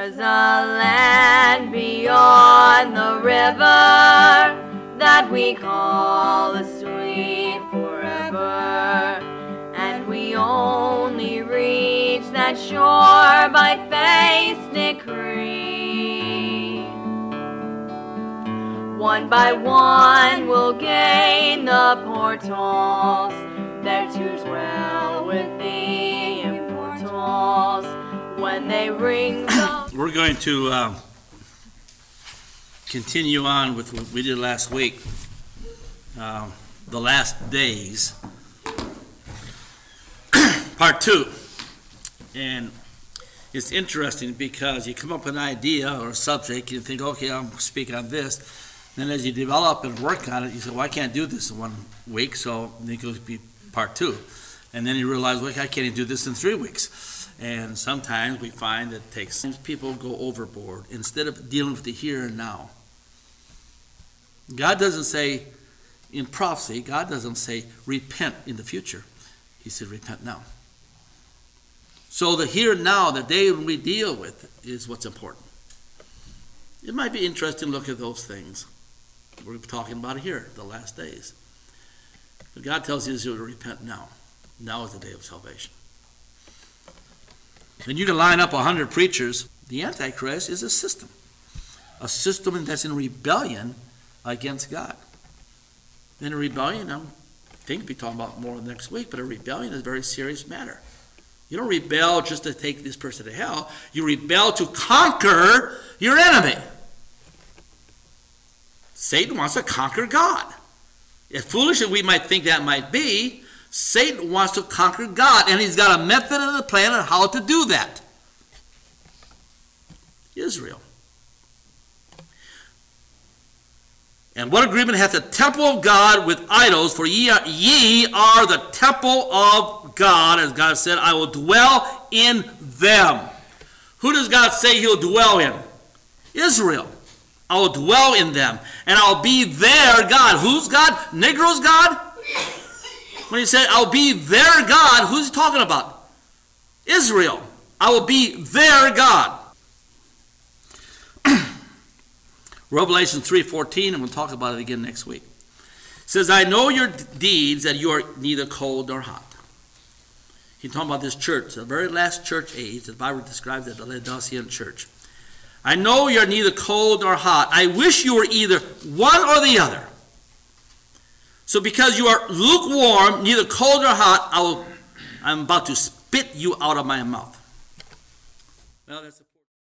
There's a land beyond the river that we call the sweet forever, and we only reach that shore by faith's decree. One by one we'll gain the portals, there to dwell with the immortals. When they ring the... We're going to continue on with what we did last week, the last days, part 2. And it's interesting because you come up with an idea or a subject, you think, okay, I'll speak on this. Then as you develop and work on it, you say, well, I can't do this in 1 week, so then it goes to be part 2. And then you realize, well, I can't even do this in 3 weeks. And sometimes we find that people go overboard instead of dealing with the here and now. God doesn't say, in prophecy, God doesn't say, repent in the future. He said, repent now. So the here and now, the day when we deal with it, is what's important. It might be interesting to look at those things. We're talking about it here, the last days. But God tells Israel to repent now. Now is the day of salvation. And you can line up 100 preachers. The Antichrist is a system that's in rebellion against God. And a rebellion, I think we'll be talking about more next week, but a rebellion is a very serious matter. You don't rebel just to take this person to hell. You rebel to conquer your enemy. Satan wants to conquer God. As foolish as we might think that might be, Satan wants to conquer God, and he's got a method and a plan on how to do that. Israel. And what agreement hath the temple of God with idols? For ye are the temple of God, as God said, I will dwell in them. Who does God say he'll dwell in? Israel. I will dwell in them, and I'll be their God. Who's God? Negro's God? When he said, I'll be their God, who's he talking about? Israel. I will be their God. Revelation 3:14, and we'll talk about it again next week. It says, I know your deeds, that you are neither cold nor hot. He's talking about this church, the very last church age. The Bible describes it, the Laodicean church. I know you're neither cold nor hot. I wish you were either one or the other. So because you are lukewarm, neither cold nor hot, I'm about to spit you out of my mouth. Well, that's